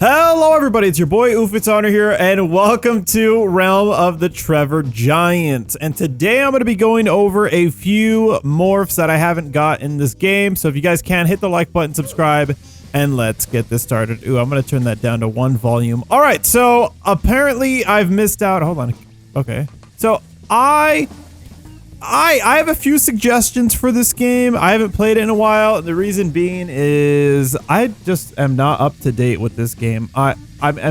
Hello everybody, it's your boy Oofit's Honor here, and welcome to Realm of the Trevor Giant. And today I'm going to be going over a few morphs that I haven't got in this game. So if you guys can, hit the like button, subscribe, and let's get this started. Ooh, I'm going to turn that down to 1 volume. All right, so apparently I've missed out. Hold on. Okay. So I have a few suggestions for this game. I haven't played it in a while. The reason being is I just am not up to date with this game. I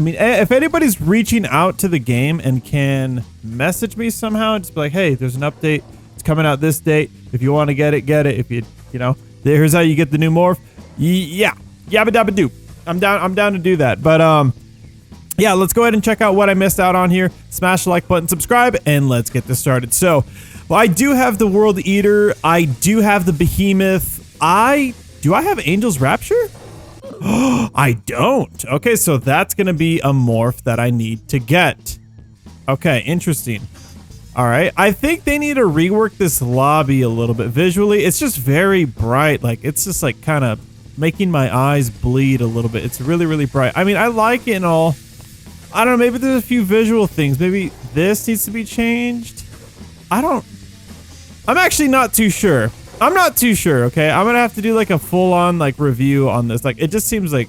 mean, if anybody's reaching out to the game and can message me somehow, just be like, hey, there's an update. It's coming out this date. If you want to get it, get it. If you know, here's how you get the new morph. Yeah, yabba dabba doo. I'm down to do that. But yeah, let's go ahead and check out what I missed out on here. Smash the like button, subscribe, and let's get this started. So, well, I do have the World Eater. I do have the Behemoth. Do I have Angel's Rapture? I don't. Okay, so that's going to be a morph that I need to get. Okay, interesting. All right, I think they need to rework this lobby a little bit visually. It's just very bright. Like, it's just like kind of making my eyes bleed a little bit. It's really, really bright. I mean, I like it and all. I don't know, maybe there's a few visual things. Maybe this needs to be changed. I'm actually not too sure. I'm not too sure, okay? I'm gonna have to do like a full-on like review on this. Like, it just seems like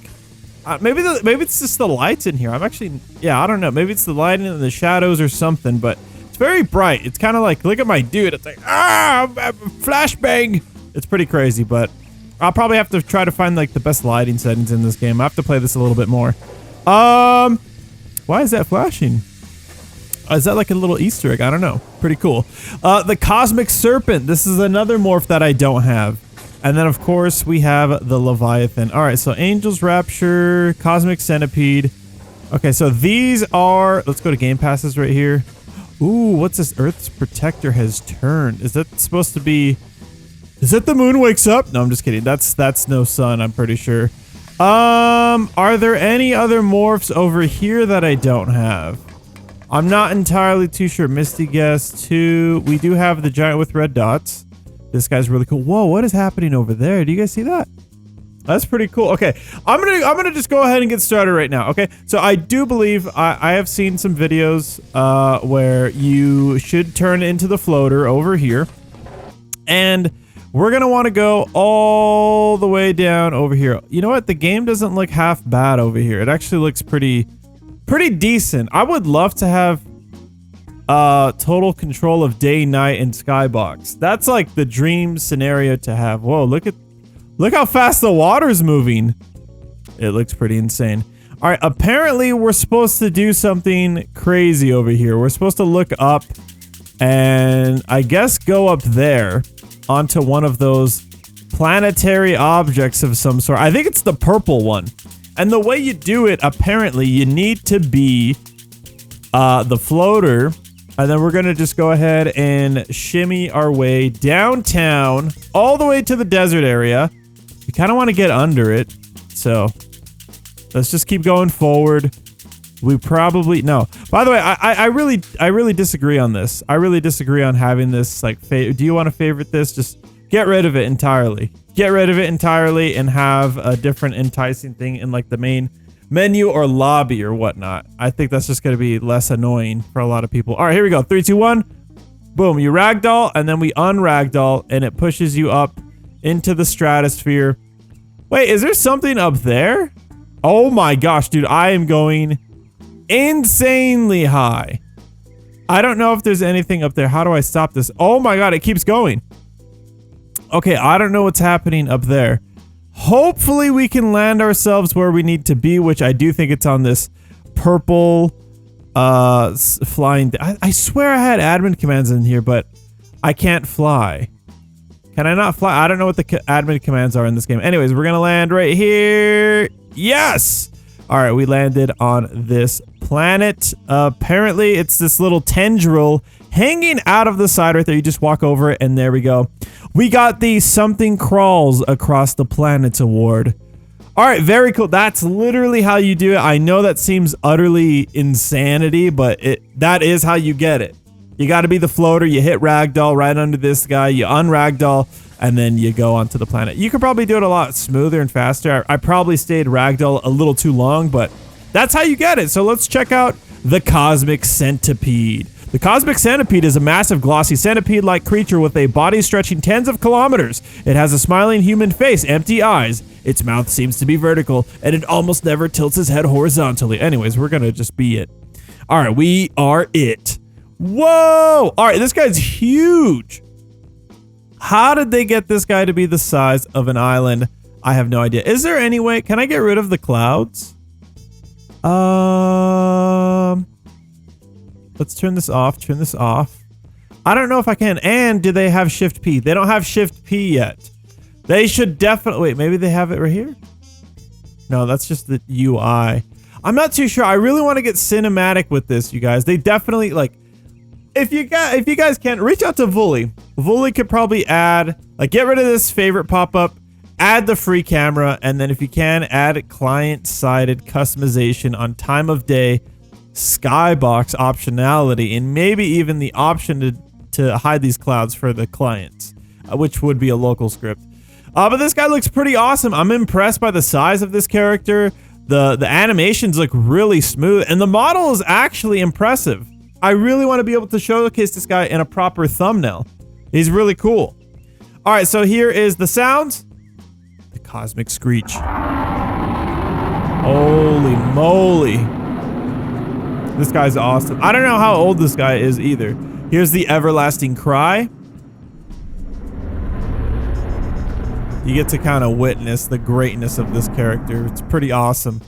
maybe it's just the lights in here. I don't know. Maybe it's the lighting and the shadows or something, but it's very bright. It's kind of like, look at my dude. It's like, flashbang. It's pretty crazy, but I'll probably have to try to find like the best lighting settings in this game. I have to play this a little bit more. Why is that flashing? Is that like a little Easter egg? I don't know. Pretty cool. The Cosmic Serpent. This is another morph that I don't have. And then, of course, we have the Leviathan. All right, so Angel's Rapture, Cosmic Centipede. Okay, so these are... Let's go to Game Passes right here. Ooh, what's this? Earth's Protector has turned. Is that supposed to be... Is that the moon wakes up? No, I'm just kidding. That's no sun, I'm pretty sure. Are there any other morphs over here that I don't have? I'm not entirely too sure. Misty Guest 2. We do have the giant with red dots. This guy's really cool. Whoa, what is happening over there? Do you guys see that? That's pretty cool. Okay, I'm gonna just go ahead and get started right now. Okay, so I do believe I have seen some videos where you should turn into the floater over here, and we're gonna want to go all the way down over here. You know what? The game doesn't look half bad over here. It actually looks pretty decent. I would love to have total control of day, night, and skybox. That's like the dream scenario to have. Whoa, look how fast the water's moving. It looks pretty insane. All right, apparently we're supposed to do something crazy over here. We're supposed to look up and I guess go up there onto one of those planetary objects of some sort. I think it's the purple one. And the way you do it, apparently, you need to be the floater. And then we're going to just go ahead and shimmy our way downtown all the way to the desert area. We kind of want to get under it. So let's just keep going forward. We probably... No. By the way, I really disagree on this. I really disagree on having this, like... Do you want to favorite this? Just get rid of it entirely. Get rid of it entirely and have a different enticing thing in like the main menu or lobby or whatnot. I think that's just going to be less annoying for a lot of people. All right, here we go. 3, 2, 1. Boom. You ragdoll and then we unragdoll and it pushes you up into the stratosphere. Wait, is there something up there? Oh my gosh, dude. I am going insanely high. I don't know if there's anything up there. How do I stop this? Oh my god, it keeps going. Okay, I don't know what's happening up there. Hopefully we can land ourselves where we need to be, which I do think it's on this purple flying... I swear I had admin commands in here, but I can't fly. Can I not fly? I don't know what the admin commands are in this game. Anyways, we're gonna land right here. Yes! All right, we landed on this planet. Apparently, it's this little tendril hanging out of the side right there. You just walk over it, and there we go. We got the Something Crawls Across the Planets award. All right, very cool. That's literally how you do it. I know that seems utterly insanity, but that is how you get it. You got to be the floater. You hit ragdoll right under this guy. You unragdoll, and then you go onto the planet. You could probably do it a lot smoother and faster. I probably stayed ragdoll a little too long, but That's how you get it. So let's check out the Cosmic Centipede. The Cosmic Centipede is a massive glossy centipede-like creature with a body stretching tens of kilometers. It has a smiling human face, empty eyes. Its mouth seems to be vertical, and it almost never tilts its head horizontally. Anyways, we're gonna just be it. All right, we are it. Whoa! All right, this guy's huge. How did they get this guy to be the size of an island? I have no idea. Is there any way? Can I get rid of the clouds? Let's turn this off. Turn this off. I don't know if I can. And do they have Shift P? They don't have Shift P yet. They should definitely. Wait, maybe they have it right here? No, that's just the UI. I'm not too sure. I really want to get cinematic with this, you guys. They definitely like. If you guys can, reach out to Vully. Vully could probably add, like, get rid of this favorite pop-up, add the free camera, and then if you can, add client-sided customization on time of day, skybox optionality, and maybe even the option to hide these clouds for the clients, which would be a local script. But this guy looks pretty awesome. I'm impressed by the size of this character. The animations look really smooth, and the model is actually impressive. I really want to be able to showcase this guy in a proper thumbnail. He's really cool. All right, so here is the sounds. The Cosmic Screech. Holy moly. This guy's awesome. I don't know how old this guy is either. Here's the Everlasting Cry. You get to kind of witness the greatness of this character. It's pretty awesome.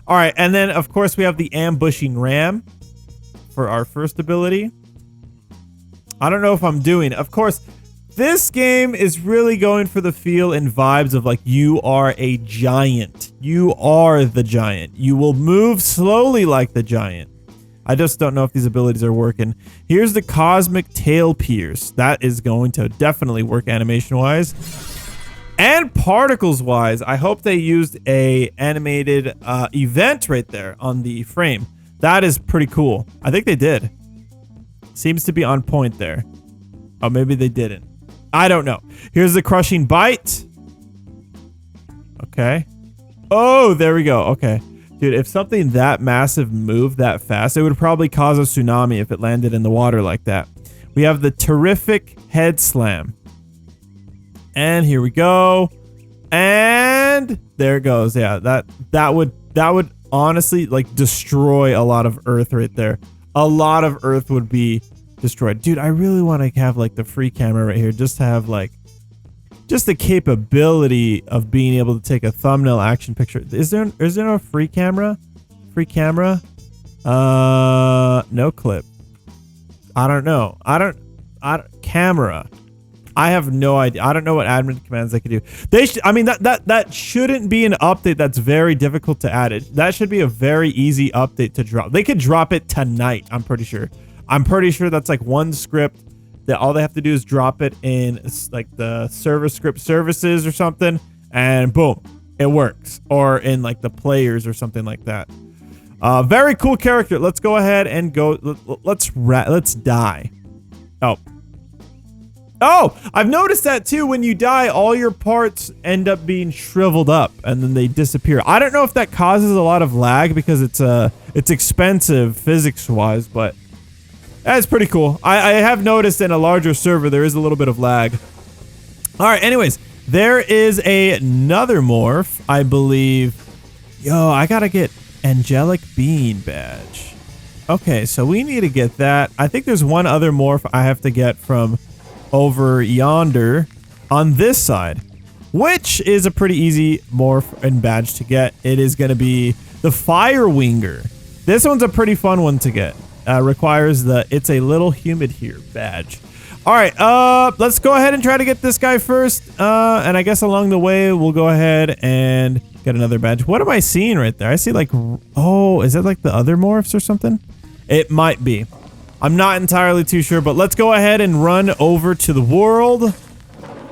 All right, and then, of course, we have the Ambushing Ram for our first ability. I don't know if I'm doing. Of course, this game is really going for the feel and vibes of like you are a giant. You are the giant. You will move slowly like the giant. I just don't know if these abilities are working. Here's the Cosmic Tail Pierce. That is going to definitely work animation-wise. And particles-wise, I hope they used a animated event right there on the frame. That is pretty cool. I think they did. Seems to be on point there. Oh, maybe they didn't. I don't know. Here's the Crushing Bite. Okay. Oh, there we go. Okay. Dude, if something that massive moved that fast, it would probably cause a tsunami if it landed in the water like that. We have the Terrific Head Slam. And here we go. And there it goes. Yeah, that would honestly like destroy a lot of Earth right there. A lot of Earth would be destroyed. Dude, I really want to have like the free camera right here just to have like just the capability of being able to take a thumbnail action picture. Is there no free camera? Free camera? No clip. I don't know. I don't camera. I have no idea. I don't know what admin commands they could do. I mean, that shouldn't be an update that's very difficult to add. That should be a very easy update to drop. They could drop it tonight, I'm pretty sure. I'm pretty sure that's like one script that all they have to do is drop it in like the server script services or something, and boom, it works. Or in like the players or something like that. Very cool character. Let's go ahead and go. Let's die. Oh, I've noticed that too. When you die, all your parts end up being shriveled up and then they disappear. I don't know if that causes a lot of lag because it's expensive physics-wise, but that's pretty cool. I have noticed in a larger server there is a little bit of lag. All right, anyways, there is another morph, I believe. Yo, I gotta get Angelic Being badge. Okay, so we need to get that. I think there's one other morph I have to get from over yonder on this side, which is a pretty easy morph and badge to get. It is going to be the Fire Winger. This one's a pretty fun one to get. Requires the It's a Little Humid Here badge. All right, let's go ahead and try to get this guy first. And I guess along the way, we'll go ahead and get another badge. What am I seeing right there? I see like, oh, is that like the other morphs or something? It might be. I'm not entirely too sure, but let's go ahead and run over to the world.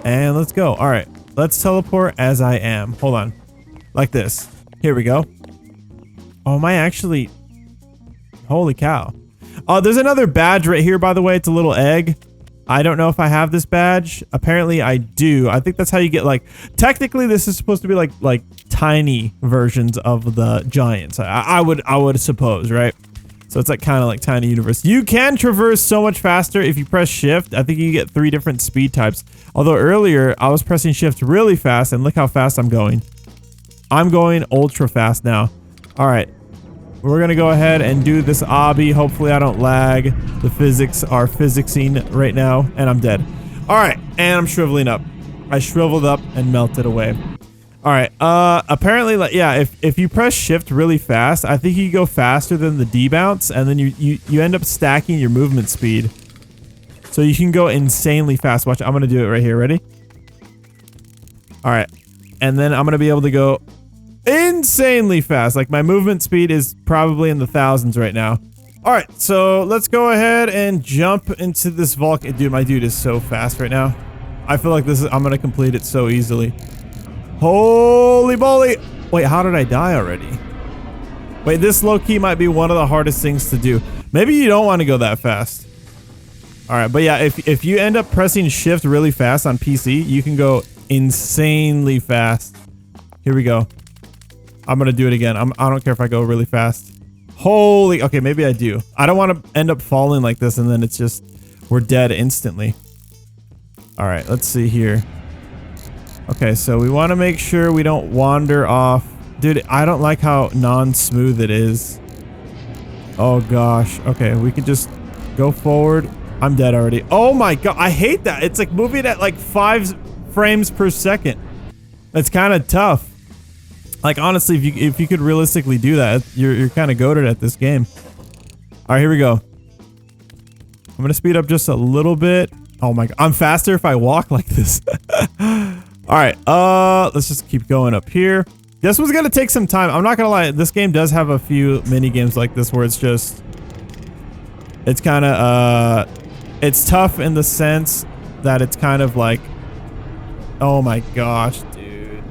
And let's go. All right, let's teleport as I am. Hold on. Like this. Here we go. Oh, am I actually... Holy cow. Oh, there's another badge right here, by the way. It's a little egg. I don't know if I have this badge. Apparently I do. I think that's how you get like, technically this is supposed to be like tiny versions of the giants. I would suppose, right? So it's like kind of like tiny universe. You can traverse so much faster if you press shift. I think you get 3 different speed types. Although earlier I was pressing shift really fast and look how fast I'm going. I'm going ultra fast now. All right. We're going to go ahead and do this obby. Hopefully I don't lag. The physics are physicsing right now and I'm dead. All right. And I'm shriveling up. I shriveled up and melted away. All right. Apparently, like, yeah, if you press shift really fast, I think you go faster than the D bounce and then you end up stacking your movement speed. So you can go insanely fast. Watch, I'm going to do it right here. Ready? All right. And then I'm going to be able to go insanely fast. Like my movement speed is probably in the thousands right now. All right, so let's go ahead and jump into this volcano. Dude, my dude is so fast right now. I feel like I'm gonna complete it so easily. Holy moly. Wait, how did I die already? Wait, this low-key might be one of the hardest things to do. Maybe you don't want to go that fast. All right, but yeah, if you end up pressing shift really fast on PC, you can go insanely fast. Here we go. I'm gonna do it again. I don't care if I go really fast. Holy, okay, maybe I do. I don't want to end up falling like this and then it's just, we're dead instantly. All right, let's see here. Okay, so we want to make sure we don't wander off. Dude, I don't like how non-smooth it is. Oh gosh. Okay, we can just go forward. I'm dead already. Oh my god, I hate that. It's like moving at like 5 frames per second. That's kind of tough. Like honestly, if you could realistically do that, you're kind of goated at this game. All right, here we go. I'm gonna speed up just a little bit. Oh my god, I'm faster if I walk like this. All right, let's just keep going up here. This was gonna take some time. I'm not gonna lie, this game does have a few mini games like this where it's just, it's kind of it's tough in the sense that it's kind of like, oh my gosh, dude,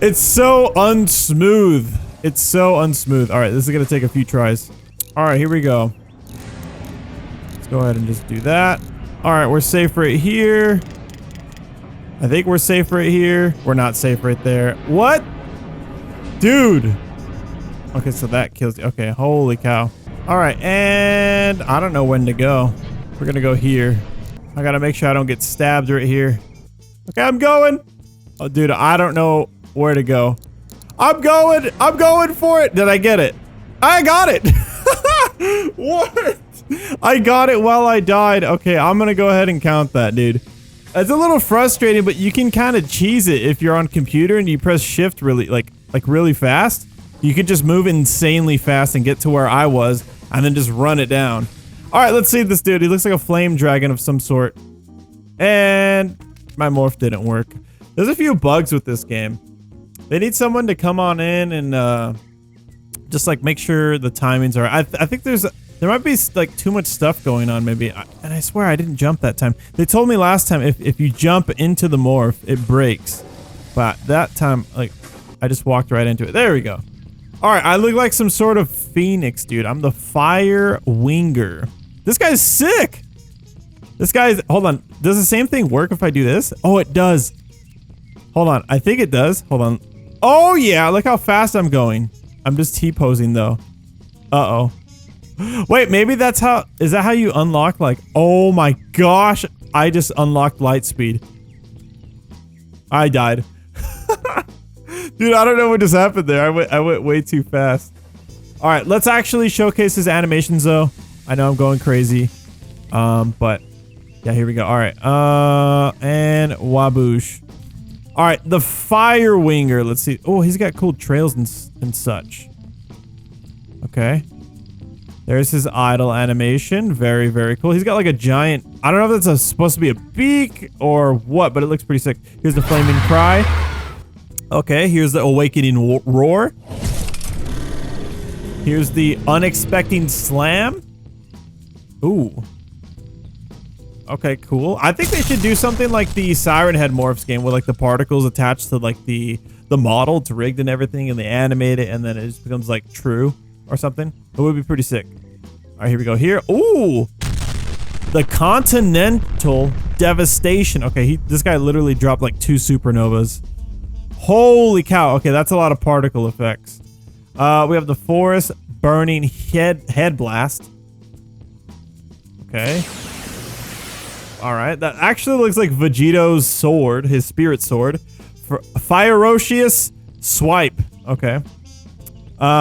it's so unsmooth. It's so unsmooth. All right, this is gonna take a few tries. All right, here we go. Let's go ahead and just do that. All right, we're safe right here. I think we're safe right here. We're not safe right there. What? Dude. Okay, so that kills you. Okay, holy cow. All right, and I don't know when to go. We're gonna go here. I gotta make sure I don't get stabbed right here. Okay, I'm going. Oh, dude, I don't know where to go. I'm going for it. Did I get it? I got it. What? I got it while I died. Okay, I'm gonna go ahead and count that, dude. It's a little frustrating, but you can kind of cheese it if you're on computer and you press shift really like really fast. You could just move insanely fast and get to where I was and then just run it down. All right, let's see this dude. He looks like a flame dragon of some sort. And my morph didn't work. There's a few bugs with this game. They need someone to come on in and just like make sure the timings are. I think there might be like too much stuff going on maybe. And I swear I didn't jump that time. They told me last time if you jump into the morph, it breaks. But that time, like, I just walked right into it. There we go. All right, I look like some sort of phoenix, dude. I'm the fire winger. This guy's sick. This guy's, hold on. Does the same thing work if I do this? Oh, it does. Hold on. I think it does. Hold on. Oh, yeah. Look how fast I'm going. I'm just T-posing, though. Uh-oh. Wait, maybe that's how... Is that how you unlock, like... Oh, my gosh. I just unlocked light speed. I died. Dude, I don't know what just happened there. I went way too fast. All right, let's actually showcase his animations, though. I know I'm going crazy. But... Yeah, here we go. All right. And waboosh. All right, the fire winger. Let's see. Oh, he's got cool trails and such. Okay. There's his idle animation. Very, very cool. He's got like a giant... I don't know if that's supposed to be a beak or what, but it looks pretty sick. Here's the flaming cry. Okay, here's the awakening roar. Here's the unexpected slam. Ooh. Okay, cool. I think they should do something like the Siren Head Morphs game where like the particles attached to like the model. It's rigged and everything and they animate it and then it just becomes like true or something. It would be pretty sick. All right, here we go. Here. Ooh. The Continental Devastation. Okay, this guy literally dropped like 2 supernovas. Holy cow. Okay, that's a lot of particle effects. We have the Forest Burning Head Blast. Okay. Alright, that actually looks like Vegeto's sword, his spirit sword. Ferocious Swipe. Okay.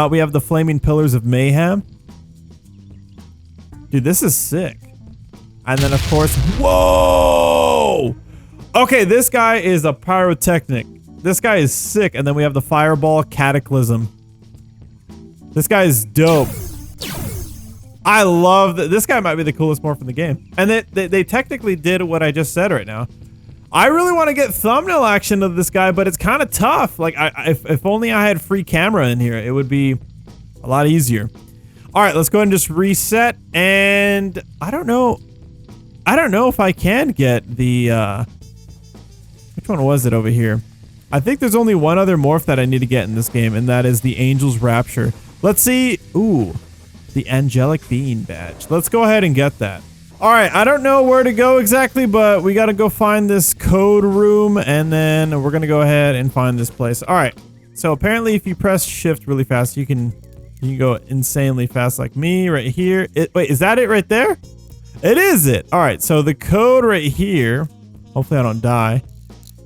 We have the Flaming Pillars of Mayhem. Dude, this is sick. And then, of course, whoa! Okay, this guy is a pyrotechnic. This guy is sick. And then we have the Fireball Cataclysm. This guy is dope. I love that. This guy might be the coolest morph in the game. And they technically did what I just said right now. I really want to get thumbnail action of this guy, but it's kind of tough. Like, if only I had free camera in here, it would be a lot easier. All right, let's go ahead and just reset. And I don't know if I can get the, which one was it over here? I think there's only one other morph that I need to get in this game, and that is the Angel's Rapture. Let's see. Ooh, the Angelic Being badge. Let's go ahead and get that. All right, I don't know where to go exactly, but we got to go find this code room, and then we're going to go ahead and find this place. All right, so apparently if you press shift really fast, you can go insanely fast like me right here. Wait, is that it right there? It is it. All right, so the code right here, hopefully I don't die,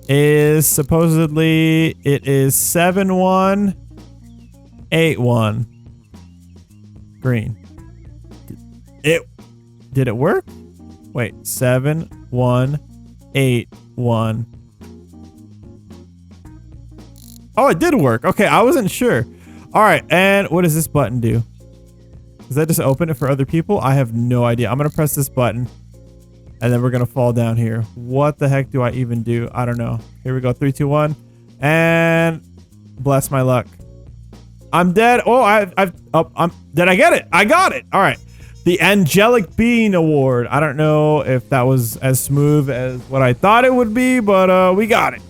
is supposedly, it is 7181 green. Did it work? Wait, 7181. Oh, it did work. Okay, I wasn't sure. All right, and what does this button do? Does that just open it for other people? I have no idea. I'm gonna press this button, and then we're gonna fall down here. What the heck do I even do? I don't know. Here we go. 3, 2, 1, and bless my luck. I'm dead. Oh, did I get it? I got it. All right. The Angelic Being Award. I don't know if that was as smooth as what I thought it would be, but we got it.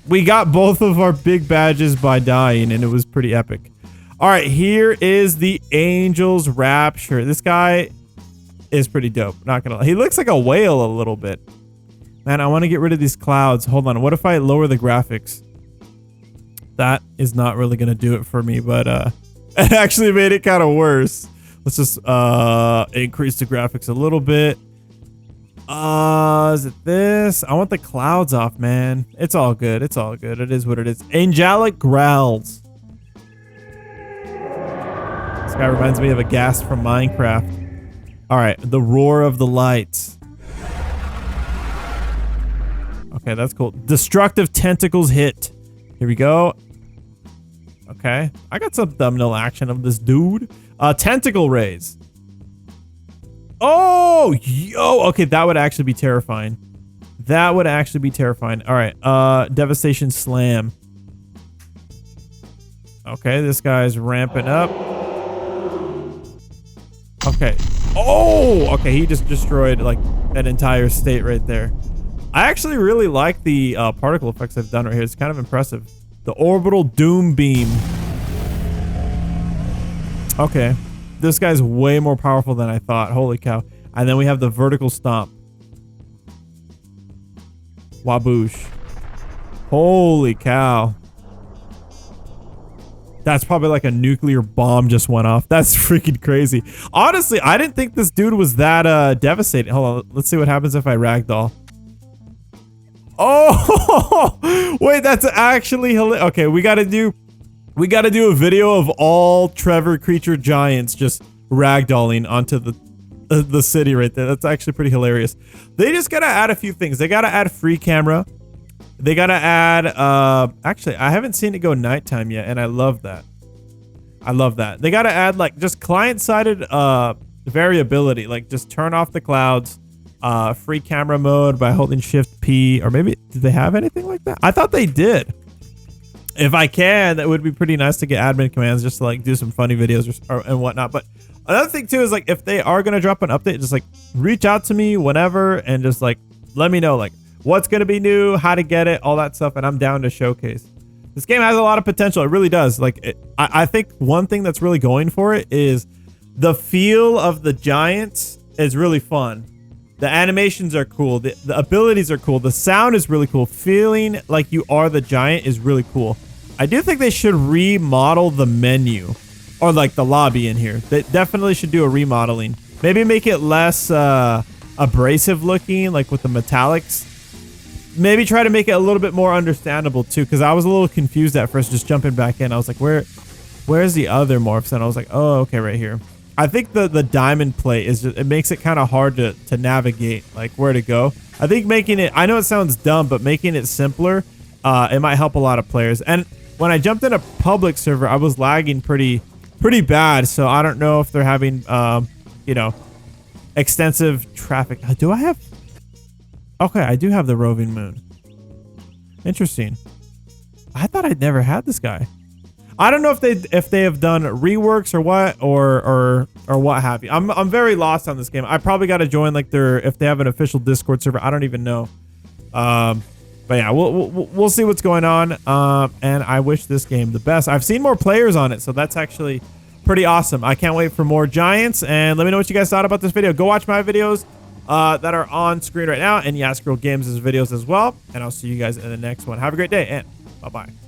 We got both of our big badges by dying, and it was pretty epic. All right, here is the Angel's Rapture. This guy is pretty dope. Not gonna lie. He looks like a whale a little bit. Man, I want to get rid of these clouds. Hold on. What if I lower the graphics? That is not really gonna do it for me, but it actually made it kind of worse. Let's just increase the graphics a little bit. Is it this? I want the clouds off, man. It's all good. It's all good. It is what it is. Angelic Growls. This guy reminds me of a ghast from Minecraft. All right, the Roar of the Lights. Okay, that's cool. Destructive Tentacles Hit. Here we go. Okay, I got some thumbnail action of this dude. Tentacle Rays. Oh, yo. Okay, that would actually be terrifying. That would actually be terrifying. All right, Devastation Slam. Okay, this guy's ramping up. Okay. Oh, okay, he just destroyed like an entire state right there. I actually really like the particle effects I've done right here. It's kind of impressive. The Orbital Doom Beam. Okay. This guy's way more powerful than I thought. Holy cow. And then we have the Vertical Stomp. Waboosh. Holy cow. That's probably like a nuclear bomb just went off. That's freaking crazy. Honestly, I didn't think this dude was that devastating. Hold on. Let's see what happens if I ragdoll. Oh, wait, that's actually hilarious. Okay, we gotta do a video of all Trevor Creature Giants just ragdolling onto the city right there. That's actually pretty hilarious. They just gotta add a few things. They gotta add free camera. They gotta add, actually, I haven't seen it go nighttime yet, and I love that. I love that. They gotta add like just client-sided variability, like just turn off the clouds. Free camera mode by holding Shift P, or maybe did they have anything like that? I thought they did. If I can, that would be pretty nice to get admin commands just to like do some funny videos and whatnot. But another thing too is like if they are gonna drop an update, just like reach out to me whenever and just like let me know like what's gonna be new, how to get it, all that stuff, and I'm down to showcase. This game has a lot of potential. It really does. Like I think one thing that's really going for it is the feel of the Giants is really fun. The animations are cool. The abilities are cool. The sound is really cool. Feeling like you are the giant is really cool. I do think they should remodel the menu or like the lobby in here. They definitely should do a remodeling. Maybe make it less abrasive looking, like with the metallics. Maybe try to make it a little bit more understandable too, because I was a little confused at first just jumping back in. I was like, where's the other morphs? And I was like, oh, okay, right here. I think the diamond plate is just, it makes it kind of hard to navigate like where to go. I think making it, I know it sounds dumb, but making it simpler, it might help a lot of players. And when I jumped in a public server, I was lagging pretty bad. So I don't know if they're having, you know, extensive traffic. Do I have? Okay, I do have the roving moon. Interesting. I thought I'd never had this guy. I don't know if they have done reworks or what or what have you. I'm very lost on this game. I probably got to join like if they have an official Discord server. I don't even know. But yeah, we'll see what's going on. And I wish this game the best. I've seen more players on it, so that's actually pretty awesome. I can't wait for more giants. And let me know what you guys thought about this video. Go watch my videos that are on screen right now, and Yaskirl Games' videos as well. And I'll see you guys in the next one. Have a great day, and bye-bye.